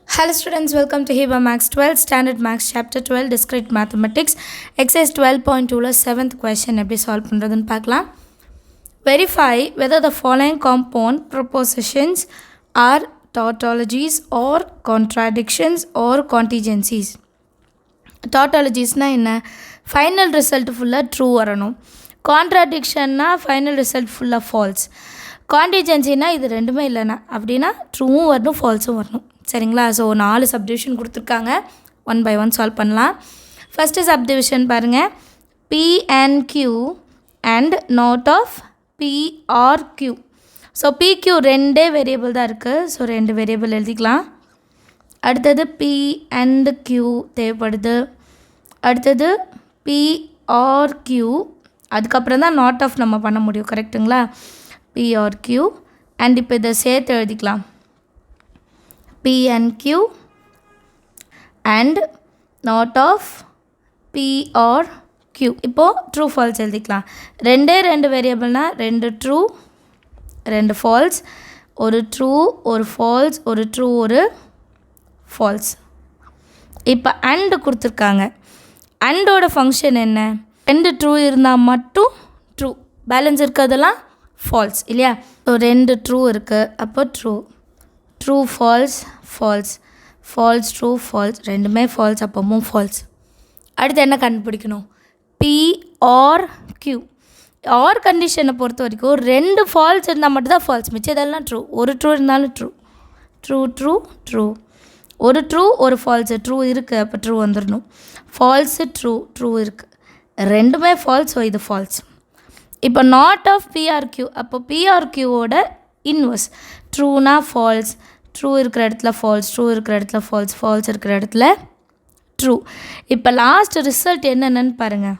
Hello students, welcome to Hiba Max 12 Standard Max Chapter 12 Discrete Mathematics Exercise 12.2 7th question எப்படி solve பண்றதுன்னு பார்க்கலாம். Verify whether the following compound propositions are tautologies or contradictions or contingencies. Tautologiesனா என்ன? Final result full true வரணும். Contradictionனா final result full false. Contingencyனா இது ரெண்டுமே இல்லைனா அப்படின்னா ட்ரூவும் வரணும் ஃபால்ஸும் வரணும். சரிங்களா? ஸோ 4 சப்டிவிஷன் கொடுத்துருக்காங்க. ஒன் பை ஒன் சால்வ் பண்ணலாம். ஃபஸ்ட்டு சப்டிவிஷன் பாருங்கள். P and Q and not of PRQ. So PQ ரெண்டே வேரியபிள் தான் இருக்குது. ஸோ 2 வேரியபிள் எழுதிக்கலாம். அடுத்தது பி அண்ட் கியூ தேவைப்படுது. அடுத்தது பிஆர்கியூ, அதுக்கப்புறம் தான் நாட் ஆஃப் நம்ம பண்ண முடியும். கரெக்டுங்களா? பிஆர்கியூ அண்ட் இப்போ இதை சேர்த்து எழுதிக்கலாம். P and Q and not of P or Q. இப்போது ட்ரூ ஃபால்ஸ் எழுதிக்கலாம். ரெண்டு வேரியபிள்னால் 2 ட்ரூ 2 ஃபால்ஸ், ஒரு ட்ரூ ஒரு ஃபால்ஸ், ஒரு ட்ரூ ஒரு ஃபால்ஸ். இப்போ அண்டு கொடுத்துருக்காங்க. அண்டோட ஃபங்க்ஷன் என்ன? 2 ட்ரூ இருந்தால் மட்டும் ட்ரூ, பேலன்ஸ் இருக்கிறதெல்லாம் ஃபால்ஸ் இல்லையா? ஸோ 2 ட்ரூ இருக்குது, அப்போ true true false false false true false, ரெண்டுமே ஃபால்ஸ், அப்பவும் ஃபால்ஸ். அடுத்து என்ன கண்டுபிடிக்கணும்? B or Q. ஆர் கண்டிஷனை பொறுத்த வரைக்கும் 2 ஃபால்ஸ் இருந்தால் மட்டும்தான் ஃபால்ஸ், மிச்சம் இதெல்லாம் ட்ரூ. ஒரு ட்ரூ இருந்தாலும் ட்ரூ ட்ரூ ட்ரூ ட்ரூ. ஒரு ட்ரூ ஒரு ஃபால்ஸு, ட்ரூ இருக்குது அப்போ ட்ரூ வந்துடணும். ஃபால்ஸு ட்ரூ ட்ரூ இருக்குது, ரெண்டுமே ஃபால்ஸ், ஸோ இது ஃபால்ஸ். இப்போ நாட் ஆஃப் பிஆர்கியூ, அப்போ பிஆர்கியூவோட இன்வர்ஸ். ட்ரூனா ஃபால்ஸ், ட்ரூ இருக்கிற இடத்துல ஃபால்ஸ், ட்ரூ இருக்கிற இடத்துல ஃபால்ஸ், ஃபால்ஸ் இருக்கிற இடத்துல ட்ரூ. இப்போ லாஸ்ட் ரிசல்ட் என்னென்னு பாருங்கள்.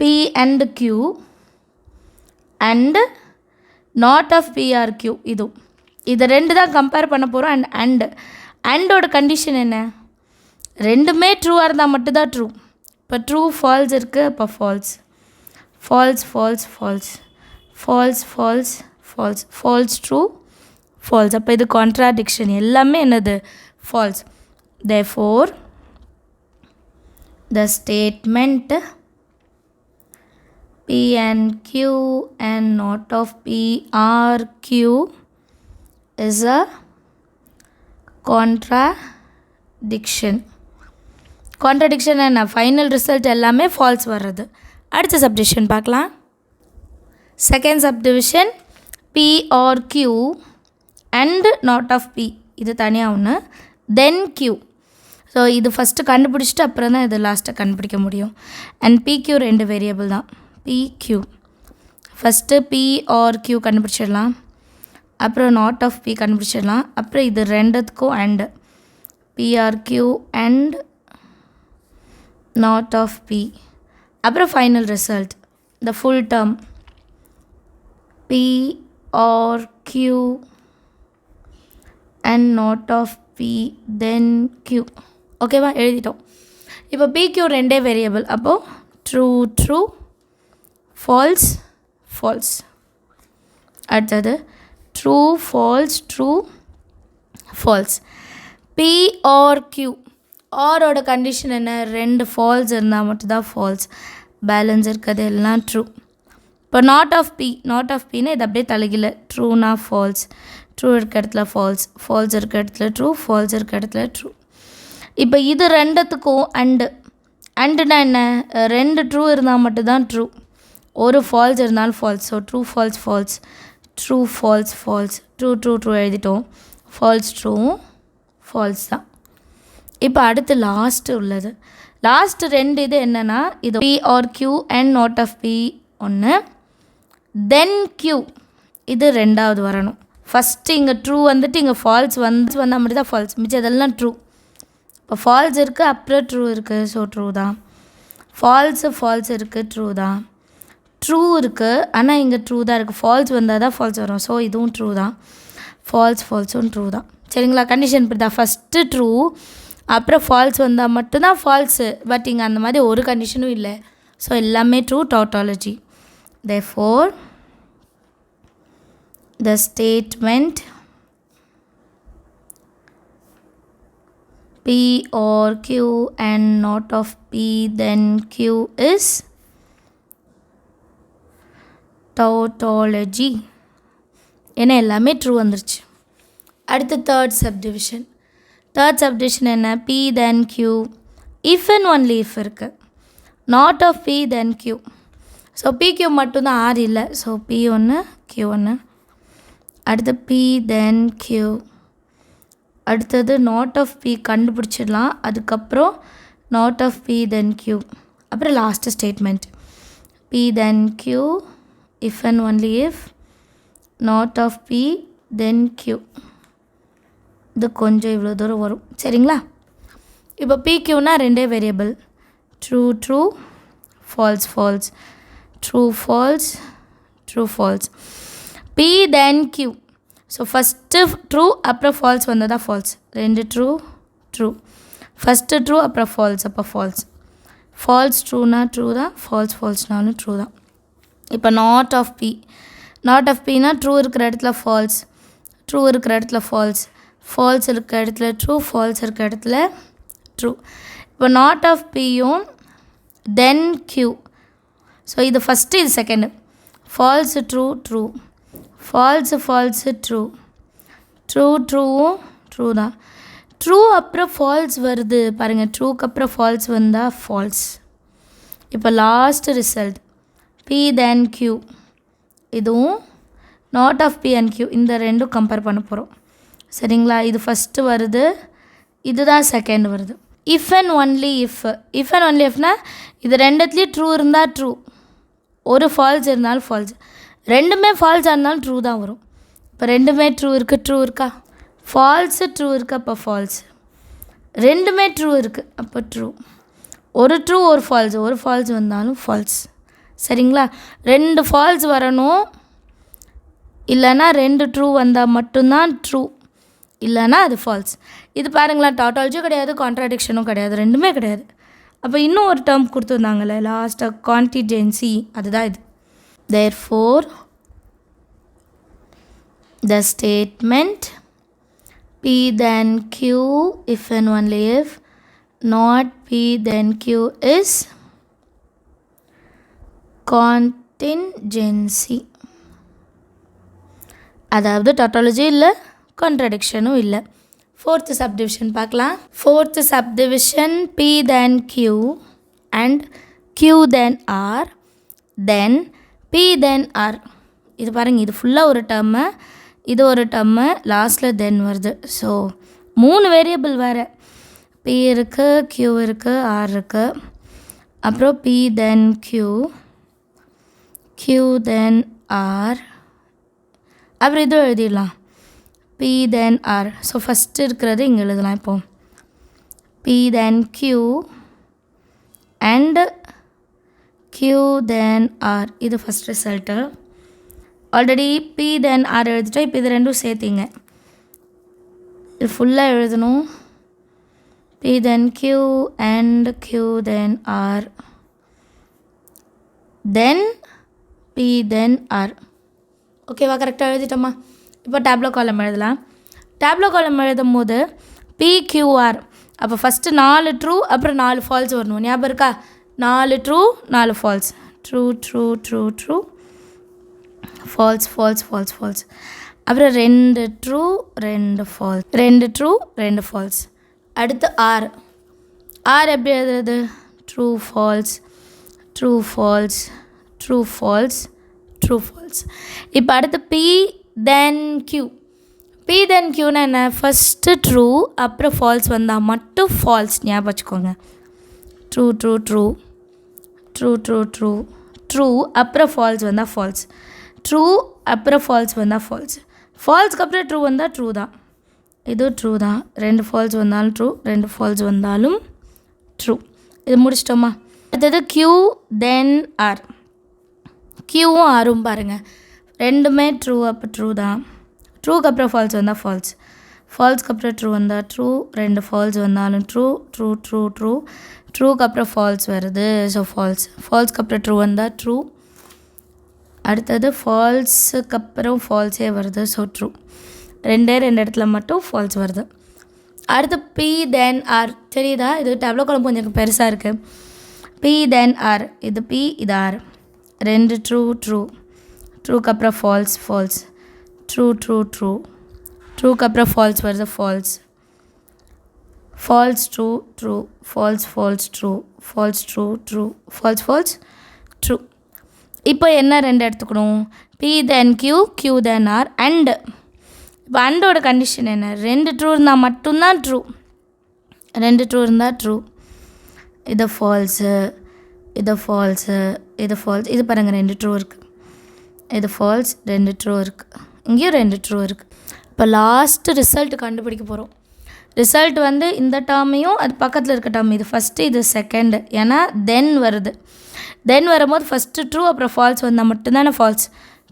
P and Q and not of P or Q, இது ரெண்டு தான் கம்பேர் பண்ண போகிறோம். அண்டோட கண்டிஷன் என்ன? ரெண்டுமே ட்ரூவாக இருந்தால் மட்டும்தான் ட்ரூ. இப்போ ட்ரூ ஃபால்ஸ் இருக்குது, அப்போ false false false false false false false false true false. அப்போ இது கான்ட்ராடிக்ஷன், எல்லாமே என்னது? False. Therefore the statement P and Q and not of P or Q is a contradiction. Contradiction என்ன? Final result எல்லாமே false வர்றது. அடுத்த subdivision பார்க்கலாம். Second subdivision P or Q and not of P, இது தனியாக ஒன்று. Then Q. ஸோ இது first கண்டுபிடிச்சிட்டு அப்புறம் தான் இது லாஸ்ட்டை கண்டுபிடிக்க முடியும். அண்ட் பிக்யூ 2 வேரியபிள் தான். P Q first P or Q கண்டுபிடிச்சிடலாம், அப்புறம் நாட் ஆஃப் பி கண்டுபிடிச்சிடலாம், அப்புறம் இது ரெண்டுத்துக்கும் and P or Q and not of P, அப்புறம் final result the full term P or Q and not of P then Q. ஓகேவா? எழுதிட்டோம். இப்போ பிக்யூ 2 வேரியபிள், அப்போது ட்ரூ ட்ரூ ஃபால்ஸ் ஃபால்ஸ். அடுத்தது true false true false. P or Q, ஆரோட condition என்ன? 2 falls இருந்தால் மட்டும்தான் ஃபால்ஸ், பேலன்ஸ் இருக்கிறது எல்லாம் ட்ரூ. இப்போ நாட் ஆஃப் பின்னா இது அப்படியே தலைகீழ. ட்ரூனா ஃபால்ஸ், ட்ரூ இருக்க இடத்துல ஃபால்ஸ், ஃபால்ஸ் இருக்க இடத்துல ட்ரூ, ஃபால்ஸ் இருக்க இடத்துல ட்ரூ. இப்போ இது ரெண்டுத்துக்கும் அண்டுனா என்ன? 2 ட்ரூ இருந்தால் மட்டும்தான் ட்ரூ, ஒரு ஃபால்ஸ் இருந்தாலும் false. So true false false true false false true true true எழுதிட்டோம். ஃபால்ஸ் ட்ரூவும் ஃபால்ஸ் தான். இப்போ அடுத்து லாஸ்ட்டு உள்ளது. லாஸ்ட்டு 2 இது என்னென்னா, இது P or Q and not of P ஒன்று, தென் கியூ இது 2வது வரணும். ஃபஸ்ட்டு இங்கே ட்ரூ வந்துட்டு இங்கே ஃபால்ஸ் வந்தால் மட்டும் தான் ஃபால்ஸ், மிச்சம் இதெல்லாம் ட்ரூ. இப்போ ஃபால்ஸ் இருக்குது, அப்புறம் ட்ரூ இருக்குது, ஸோ ட்ரூ தான். ஃபால்ஸ் இருக்குது, ட்ரூ தான். ட்ரூ இருக்குது, ஆனால் இங்கே ட்ரூ தான் இருக்குது. ஃபால்ஸ் வந்தால் தான் ஃபால்ஸ் வரும், ஸோ இதுவும் ட்ரூ தான். ஃபால்ஸும் ட்ரூ தான். சரிங்களா? கண்டிஷன் இப்படி தான். ஃபஸ்ட்டு ட்ரூ, அப்புறம் ஃபால்ஸ் வந்தால் மட்டும்தான் ஃபால்ஸு. பட் இங்கே அந்த மாதிரி ஒரு கண்டிஷனும் இல்லை, ஸோ எல்லாமே true. Tautology. Therefore the statement P or Q and not of P, then Q is tautology. ஏன்னா எல்லாமே ட்ரூ வந்துருச்சு. அடுத்து தேர்ட் சப்டிவிஷன் என்ன? P then Q, if and only if இருக்குது. not of P then Q. So PQ மட்டும்தான் R இல்லை. So P1 Q1. அடுத்து P then Q. அடுத்தது நாட் ஆஃப் P கண்டுபிடிச்சிடலாம். அதுக்கப்புறம் not of P then Q. அப்புறம் last statement P then Q, if and only if, not of P then Q. இது கொஞ்சம் இவ்வளோ தூரம் வரும். சரிங்களா? இப்போ PQனா ரெண்டே variable, true false, true falls. P then Q. So first true அப்புறம் ஃபால்ஸ் வந்ததா ஃபால்ஸ். ரெண்டு ட்ரூ. ஃபஸ்ட்டு ட்ரூ அப்புறம் ஃபால்ஸ், அப்போ ஃபால்ஸ் ட்ரூனா ட்ரூ தான், ஃபால்ஸ்னாலும் ட்ரூ தான். இப்போ நாட் ஆஃப் Pனா ட்ரூ இருக்கிற இடத்துல ஃபால்ஸ், ட்ரூ இருக்கிற இடத்துல ஃபால்ஸ் இருக்கிற இடத்துல ட்ரூ, ஃபால்ஸ் இருக்கிற இடத்துல ட்ரூ. இப்போ நாட் ஆஃப் Pயும் தென் Q. ஸோ இது ஃபஸ்ட்டு, இது செகண்டு. ஃபால்ஸு ட்ரூ, ஃபால்ஸு ட்ரூவும் ட்ரூ தான். ட்ரூ அப்புறம் ஃபால்ஸ் வருது பாருங்கள். ட்ரூக்கு அப்புறம் ஃபால்ஸ் வந்தால் ஃபால்ஸ். இப்போ last result P then Q. இதுவும் not of P and Q, இந்த ரெண்டும் கம்பேர் பண்ண போகிறோம். சரிங்களா? இது ஃபஸ்ட்டு வருது, இதுதான் செகண்ட் வருது. இஃப் அண்ட் ஒன்லி இஃப்னா இது ரெண்டுத்துலேயும் ட்ரூ இருந்தால் ட்ரூ, ஒரு ஃபால்ஸ் இருந்தாலும் ஃபால்ஸ், ரெண்டுமே ஃபால்ஸாக இருந்தாலும் ட்ரூ தான் வரும். இப்போ ரெண்டுமே ட்ரூ இருக்கா? ஃபால்ஸு ட்ரூ இருக்குது, அப்போ ஃபால்ஸ். ரெண்டுமே ட்ரூ இருக்குது, அப்போ ட்ரூ. ஒரு ட்ரூ ஒரு ஃபால்ஸ் வந்தாலும் ஃபால்ஸ். சரிங்களா? ரெண்டு ஃபால்ஸ் வரணும், இல்லைன்னா ரெண்டு ட்ரூ வந்தால் மட்டும்தான் ட்ரூ, இல்லைன்னா அது ஃபால்ஸ். இது பாருங்களேன், டாட்டாலஜியும் கிடையாது, கான்ட்ராடிக்ஷனும் கிடையாது, ரெண்டுமே கிடையாது. அப்போ இன்னும் ஒரு டேர்ம் கொடுத்துருந்தாங்களே லாஸ்ட்டாக, கான்டிஜென்சி, அதுதான் இது. Therefore, the statement P then Q, if and only if, not P then Q is contingency. அதாவது டாட்டாலஜி இல்லை, கான்ட்ராடிக்ஷனும் இல்லை. ஃபோர்த்து சப்டிவிஷன் பார்க்கலாம். Fourth subdivision P then Q and Q then R, then P then R. இது பாருங்கள், இது ஃபுல்லாக ஒரு term, இது ஒரு டேர்மு, லாஸ்ட்டில் தென் வருது. ஸோ 3 வேரியபிள் வேறு. P இருக்குது, Q இருக்குது, R இருக்குது. அப்புறம் P then Q then R. அப்புறம் இதுவும் எழுதிடலாம், P then R. So first இருக்கிறது இங்கே எழுதலாம். இப்போது P then Q and Q then R. இது first result. Already P then R எழுதிட்டோம். இப்போ இது ரெண்டும் சேர்த்திங்க, இது ஃபுல்லாக எழுதணும். P then Q and Q then R, then P then R. ஓகேவா? கரெக்டாக எழுதிட்டோமா? இப்போ டேப்லோ காலம் எழுதலாம். டேப்லோ காலம் எழுதும் போது PQR, அப்போ ஃபஸ்ட்டு 4 ட்ரூ அப்புறம் 4 ஃபால்ஸ் வரணும். ஞாபகம் இருக்கா? 4 ட்ரூ 4 ஃபால்ஸ், ட்ரூ ஃபால்ஸ். அப்புறம் 2 ட்ரூ 2 ஃபால்ஸ், 2 ட்ரூ 2 ஃபால்ஸ். அடுத்து ஆர் எப்படி எழுதுறது? True falls. இப்போ அடுத்து P then Qனா என்ன? ஃபஸ்ட்டு ட்ரூ அப்புறம் ஃபால்ஸ் வந்தால் மட்டும் ஃபால்ஸ். ஞாபகம் வச்சுக்கோங்க. ட்ரூ அப்புறம் ஃபால்ஸ் வந்தால் ஃபால்ஸ், ட்ரூ அப்புறம் ஃபால்ஸ் வந்தால் ஃபால்ஸ், ஃபால்ஸ்க்கு அப்புறம் ட்ரூ வந்தால் ட்ரூ தான். இது ட்ரூ தான். 2 ஃபால்ஸ் வந்தாலும் ட்ரூ, 2 ஃபால்ஸ் வந்தாலும் ட்ரூ. இது முடிச்சிட்டோமா? அடுத்தது Q then R. Qவும் Rவும் பாருங்கள், ரெண்டுமே ட்ரூ, அப்போ ட்ரூ தான். ட்ரூக்கு அப்புறம் ஃபால்ஸ் வந்தால் ஃபால்ஸ், ஃபால்ஸ்க்கு அப்புறம் ட்ரூ வந்தால் ட்ரூ, 2 ஃபால்ஸ் வந்தாலும் ட்ரூக்கு அப்புறம் ஃபால்ஸ் வருது. ஸோ ஃபால்ஸ்க்கு அப்புறம் ட்ரூ வந்தால் ட்ரூ. அடுத்தது ஃபால்ஸுக்கு அப்புறம் ஃபால்ஸே வருது. So true. 2 இடத்துல மட்டும் ஃபால்ஸ் வருது. அடுத்து P then R தெரியுதா? இது டேப்லோ காலம் கொஞ்சம் பெருசாக இருக்குது. P then R, இது P இது R, ரெண்டு ட்ரூ ட்ரூ, ட்ரூக்கு அப்புறம் false false, true true true, ட்ரூக்கு அப்புறம் ஃபால்ஸ் வருது false, false true true, false false true, false true true, false false true. இப்போ என்ன ரெண்டு எடுத்துக்கணும்? P then Q, Q then R, and. இப்போ அண்டோட கண்டிஷன் என்ன? ரெண்டு ட்ரூ இருந்தால் மட்டும்தான் ட்ரூ, ரெண்டு ட்ரூ இருந்தால் ட்ரூ. இது ஃபால்ஸு, இது ஃபால்ஸு, இது ஃபால்ஸ். இது பாருங்கள் ரெண்டு ட்ரூ இருக்குது, இது ஃபால்ஸ், ரெண்டு ட்ரூ இருக்குது, இங்கேயும் ரெண்டு ட்ரூ இருக்குது. இப்போ லாஸ்ட்டு ரிசல்ட் கண்டுபிடிக்க போகிறோம். ரிசல்ட் வந்து இந்த டேர்மையும் அது பக்கத்தில் இருக்க டேர்ம், இது ஃபஸ்ட்டு இது செகண்டு, ஏன்னா தென் வருது. தென் வரும்போது ஃபஸ்ட்டு ட்ரூ அப்புறம் ஃபால்ஸ் வந்தால் மட்டும்தானே false.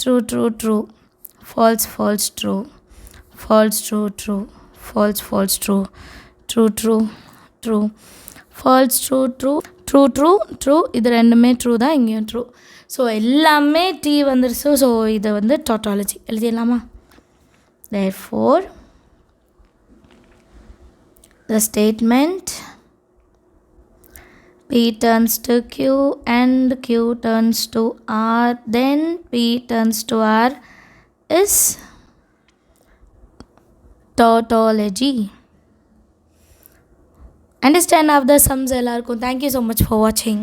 True true true, false false true, false true true, false false true, true true true, false true true, true true true. இது ரெண்டுமே ட்ரூ தான், இங்கேயும் ட்ரூ. ஸோ எல்லாமே T வந்துருச்சு. ஸோ இது வந்து டாட்டாலஜி எழுதிடலாமா? therefore the statement P turns to Q and Q turns to R, then P turns to R is tautology. Understand of the sums எல்லாருக்கும். Thank you so much for watching.